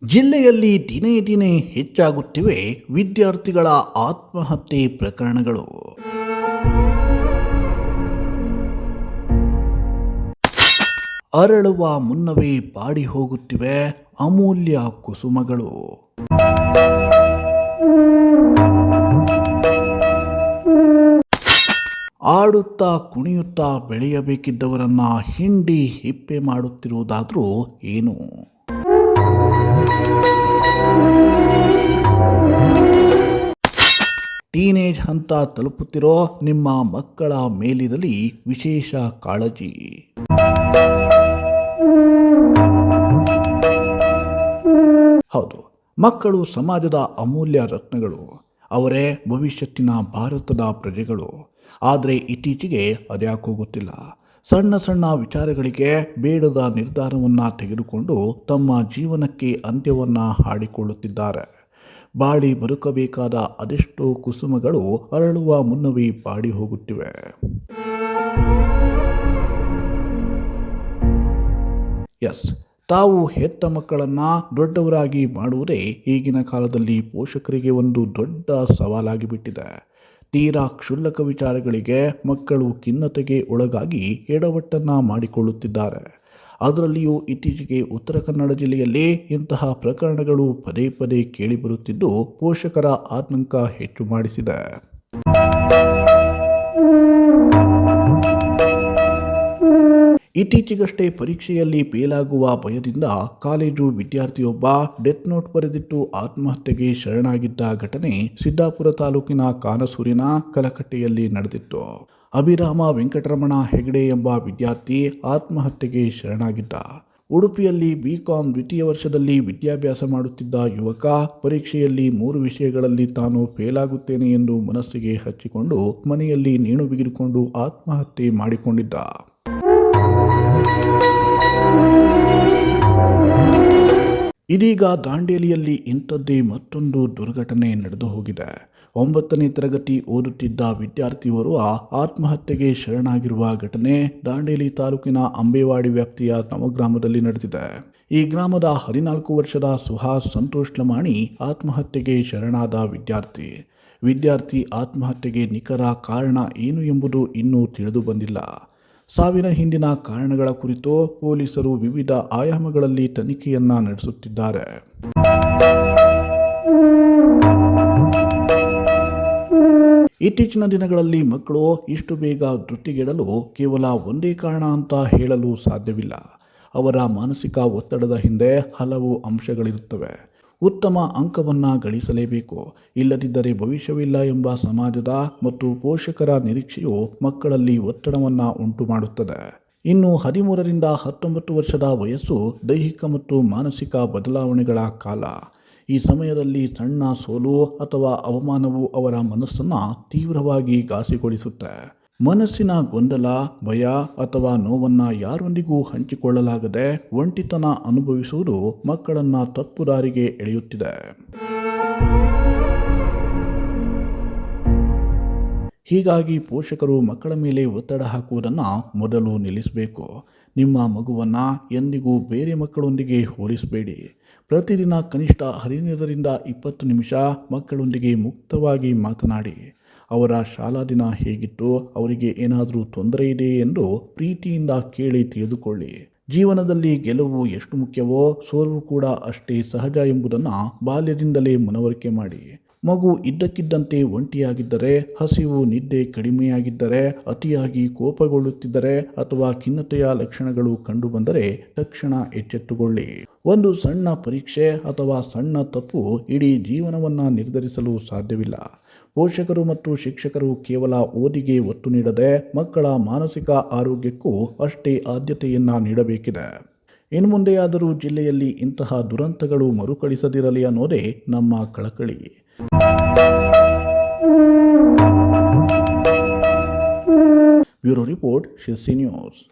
ಜಿಲ್ಲೆಯಲ್ಲಿ ದಿನೇ ದಿನೇ ಹೆಚ್ಚಾಗುತ್ತಿವೆ ವಿದ್ಯಾರ್ಥಿಗಳ ಆತ್ಮಹತ್ಯೆ ಪ್ರಕರಣಗಳು. ಅರಳುವ ಮುನ್ನವೇ ಬಾಡಿ ಹೋಗುತ್ತಿವೆ ಅಮೂಲ್ಯ ಕುಸುಮಗಳು. ಆಡುತ್ತಾ ಕುಣಿಯುತ್ತಾ ಬೆಳೆಯಬೇಕಿದ್ದವರನ್ನ ಹಿಂಡಿ ಹಿಪ್ಪೆ ಮಾಡುತ್ತಿರುವುದಾದರೂ ಏನು? ಟೀನೇಜ್ ಹಂತ ತಲುಪುತ್ತಿರೋ ನಿಮ್ಮ ಮಕ್ಕಳ ಮೇಲಿರಲಿ ವಿಶೇಷ ಕಾಳಜಿ. ಹೌದು, ಮಕ್ಕಳು ಸಮಾಜದ ಅಮೂಲ್ಯ ರತ್ನಗಳು. ಅವರೇ ಭವಿಷ್ಯತ್ತಿನ ಭಾರತದ ಪ್ರಜೆಗಳು. ಆದರೆ ಇತ್ತೀಚೆಗೆ ಅದ್ಯಾಕೋಗುತ್ತಿಲ್ಲ. ಸಣ್ಣ ಸಣ್ಣ ವಿಚಾರಗಳಿಗೆ ಬೇಡದ ನಿರ್ಧಾರವನ್ನು ತೆಗೆದುಕೊಂಡು ತಮ್ಮ ಜೀವನಕ್ಕೆ ಅಂತ್ಯವನ್ನು ಹಾಡಿಕೊಳ್ಳುತ್ತಿದ್ದಾರೆ. ಬಾಳಿ ಬದುಕಬೇಕಾದ ಅದೆಷ್ಟೋ ಕುಸುಮಗಳು ಅರಳುವ ಮುನ್ನವೇ ಬಾಡಿ ಹೋಗುತ್ತಿವೆ. ತಾವು ಹೆತ್ತ ಮಕ್ಕಳನ್ನು ದೊಡ್ಡವರಾಗಿ ಮಾಡುವುದೇ ಈಗಿನ ಕಾಲದಲ್ಲಿ ಪೋಷಕರಿಗೆ ಒಂದು ದೊಡ್ಡ ಸವಾಲಾಗಿಬಿಟ್ಟಿದೆ. ತೀರಾ ಕ್ಷುಲ್ಲಕ ವಿಚಾರಗಳಿಗೆ ಮಕ್ಕಳು ಖಿನ್ನತೆಗೆ ಒಳಗಾಗಿ ಎಡವಟ್ಟನ್ನು ಮಾಡಿಕೊಳ್ಳುತ್ತಿದ್ದಾರೆ. ಅದರಲ್ಲಿಯೂ ಇತ್ತೀಚೆಗೆ ಉತ್ತರ ಕನ್ನಡ ಜಿಲ್ಲೆಯಲ್ಲಿ ಇಂತಹ ಪ್ರಕರಣಗಳು ಪದೇ ಪದೇ ಕೇಳಿಬರುತ್ತಿದ್ದು ಪೋಷಕರ ಆತಂಕ ಹೆಚ್ಚು ಮಾಡಿಸಿದೆ. ಇತ್ತೀಚೆಗಷ್ಟೇ ಪರೀಕ್ಷೆಯಲ್ಲಿ ಫೇಲಾಗುವ ಭಯದಿಂದ ಕಾಲೇಜು ವಿದ್ಯಾರ್ಥಿಯೊಬ್ಬ ಡೆತ್ ನೋಟ್ ಬರೆದಿಟ್ಟು ಆತ್ಮಹತ್ಯೆಗೆ ಶರಣಾಗಿದ್ದ ಘಟನೆ ಸಿದ್ದಾಪುರ ತಾಲೂಕಿನ ಕಾನಸೂರಿನ ಕಲಕಟ್ಟೆಯಲ್ಲಿ ನಡೆದಿತ್ತು. ಅಭಿರಾಮ ವೆಂಕಟರಮಣ ಹೆಗಡೆ ಎಂಬ ವಿದ್ಯಾರ್ಥಿ ಆತ್ಮಹತ್ಯೆಗೆ ಶರಣಾಗಿದ್ದ. ಉಡುಪಿಯಲ್ಲಿ ಬಿಕಾಂ ದ್ವಿತೀಯ ವರ್ಷದಲ್ಲಿ ವಿದ್ಯಾಭ್ಯಾಸ ಮಾಡುತ್ತಿದ್ದ ಯುವಕ ಪರೀಕ್ಷೆಯಲ್ಲಿ 3 ವಿಷಯಗಳಲ್ಲಿ ತಾನು ಫೇಲಾಗುತ್ತೇನೆ ಎಂದು ಮನಸ್ಸಿಗೆ ಹಚ್ಚಿಕೊಂಡು ಮನೆಯಲ್ಲಿ ನೇಣು ಬಿಗಿದುಕೊಂಡು ಆತ್ಮಹತ್ಯೆ ಮಾಡಿಕೊಂಡಿದ್ದ. ಇದೀಗ ದಾಂಡೇಲಿಯಲ್ಲಿ ಇಂಥದ್ದೇ ಮತ್ತೊಂದು ದುರ್ಘಟನೆ ನಡೆದು ಹೋಗಿದೆ. 9ನೇ ತರಗತಿ ಓದುತ್ತಿದ್ದ ವಿದ್ಯಾರ್ಥಿಯೋರ್ವ ಆತ್ಮಹತ್ಯೆಗೆ ಶರಣಾಗಿರುವ ಘಟನೆ ದಾಂಡೇಲಿ ತಾಲೂಕಿನ ಅಂಬೇವಾಡಿ ವ್ಯಾಪ್ತಿಯ ನವಗ್ರಾಮದಲ್ಲಿ ನಡೆದಿದೆ. ಈ ಗ್ರಾಮದ 14 ವರ್ಷದ ಸುಹಾಸ್ ಸಂತೋಷ್ ಲಮಾಣಿ ಆತ್ಮಹತ್ಯೆಗೆ ಶರಣಾದ ವಿದ್ಯಾರ್ಥಿ ಆತ್ಮಹತ್ಯೆಗೆ ನಿಖರ ಕಾರಣ ಏನು ಎಂಬುದು ಇನ್ನೂ ತಿಳಿದು ಬಂದಿಲ್ಲ. ಸಾವಿನ ಹಿಂದಿನ ಕಾರಣಗಳ ಕುರಿತು ಪೊಲೀಸರು ವಿವಿಧ ಆಯಾಮಗಳಲ್ಲಿ ತನಿಖೆಯನ್ನ ನಡೆಸುತ್ತಿದ್ದಾರೆ. ಇತ್ತೀಚಿನ ದಿನಗಳಲ್ಲಿ ಮಕ್ಕಳು ಇಷ್ಟು ಬೇಗ ಧೃತಿಗೆಡಲು ಕೇವಲ ಒಂದೇ ಕಾರಣ ಅಂತ ಹೇಳಲು ಸಾಧ್ಯವಿಲ್ಲ. ಅವರ ಮಾನಸಿಕ ಒತ್ತಡದ ಹಿಂದೆ ಹಲವು ಅಂಶಗಳಿರುತ್ತವೆ. ಉತ್ತಮ ಅಂಕವನ್ನು ಗಳಿಸಲೇಬೇಕು, ಇಲ್ಲದಿದ್ದರೆ ಭವಿಷ್ಯವಿಲ್ಲ ಎಂಬ ಸಮಾಜದ ಮತ್ತು ಪೋಷಕರ ನಿರೀಕ್ಷೆಯು ಮಕ್ಕಳಲ್ಲಿ ಒತ್ತಡವನ್ನು ಉಂಟು ಮಾಡುತ್ತದೆ. ಇನ್ನು 13ರಿಂದ 19 ವರ್ಷದ ವಯಸ್ಸು ದೈಹಿಕ ಮತ್ತು ಮಾನಸಿಕ ಬದಲಾವಣೆಗಳ ಕಾಲ. ಈ ಸಮಯದಲ್ಲಿ ಸಣ್ಣ ಸೋಲು ಅಥವಾ ಅವಮಾನವು ಅವರ ಮನಸ್ಸನ್ನು ತೀವ್ರವಾಗಿ ಘಾಸಿಗೊಳಿಸುತ್ತೆ. ಮನಸ್ಸಿನ ಗೊಂದಲ, ಭಯ ಅಥವಾ ನೋವನ್ನು ಯಾರೊಂದಿಗೂ ಹಂಚಿಕೊಳ್ಳಲಾಗದೆ ಒಂಟಿತನ ಅನುಭವಿಸುವುದು ಮಕ್ಕಳನ್ನು ತಪ್ಪು ದಾರಿಗೆ ಎಳೆಯುತ್ತಿದೆ. ಹೀಗಾಗಿ ಪೋಷಕರು ಮಕ್ಕಳ ಮೇಲೆ ಒತ್ತಡ ಹಾಕುವುದನ್ನು ಮೊದಲು ನಿಲ್ಲಿಸಬೇಕು. ನಿಮ್ಮ ಮಗುವನ್ನು ಎಂದಿಗೂ ಬೇರೆ ಮಕ್ಕಳೊಂದಿಗೆ ಹೋಲಿಸಬೇಡಿ. ಪ್ರತಿದಿನ ಕನಿಷ್ಠ 15ರಿಂದ 20 ನಿಮಿಷ ಮಕ್ಕಳೊಂದಿಗೆ ಮುಕ್ತವಾಗಿ ಮಾತನಾಡಿ. ಅವರ ಶಾಲಾ ದಿನ ಹೇಗಿತ್ತು, ಅವರಿಗೆ ಏನಾದರೂ ತೊಂದರೆ ಇದೆಯೇ ಎಂದು ಪ್ರೀತಿಯಿಂದ ಕೇಳಿ ತಿಳಿದುಕೊಳ್ಳಿ. ಜೀವನದಲ್ಲಿ ಗೆಲುವು ಎಷ್ಟು ಮುಖ್ಯವೋ ಸೋಲು ಕೂಡ ಅಷ್ಟೇ ಸಹಜ ಎಂಬುದನ್ನು ಬಾಲ್ಯದಿಂದಲೇ ಮನವರಿಕೆ ಮಾಡಿ. ಮಗು ಇದ್ದಕ್ಕಿದ್ದಂತೆ ಒಂಟಿಯಾಗಿದ್ದರೆ, ಹಸಿವು ನಿದ್ದೆ ಕಡಿಮೆಯಾಗಿದ್ದರೆ, ಅತಿಯಾಗಿ ಕೋಪಗೊಳ್ಳುತ್ತಿದ್ದರೆ ಅಥವಾ ಖಿನ್ನತೆಯ ಲಕ್ಷಣಗಳು ಕಂಡುಬಂದರೆ ತಕ್ಷಣ ಎಚ್ಚೆತ್ತುಕೊಳ್ಳಿ. ಒಂದು ಸಣ್ಣ ಪರೀಕ್ಷೆ ಅಥವಾ ಸಣ್ಣ ತಪ್ಪು ಇಡೀ ಜೀವನವನ್ನು ನಿರ್ಧರಿಸಲು ಸಾಧ್ಯವಿಲ್ಲ. ಪೋಷಕರು ಮತ್ತು ಶಿಕ್ಷಕರು ಕೇವಲ ಓದಿಗೆ ಒತ್ತು ನೀಡದೆ ಮಕ್ಕಳ ಮಾನಸಿಕ ಆರೋಗ್ಯಕ್ಕೂ ಅಷ್ಟೇ ಆದ್ಯತೆಯನ್ನು ನೀಡಬೇಕಿದೆ. ಇನ್ನು ಮುಂದೆಯಾದರೂ ಜಿಲ್ಲೆಯಲ್ಲಿ ಇಂತಹ ದುರಂತಗಳು ಮರುಕಳಿಸದಿರಲಿ ಅನ್ನೋದೇ ನಮ್ಮ ಕಳಕಳಿ. Bureau report, Sirsi news.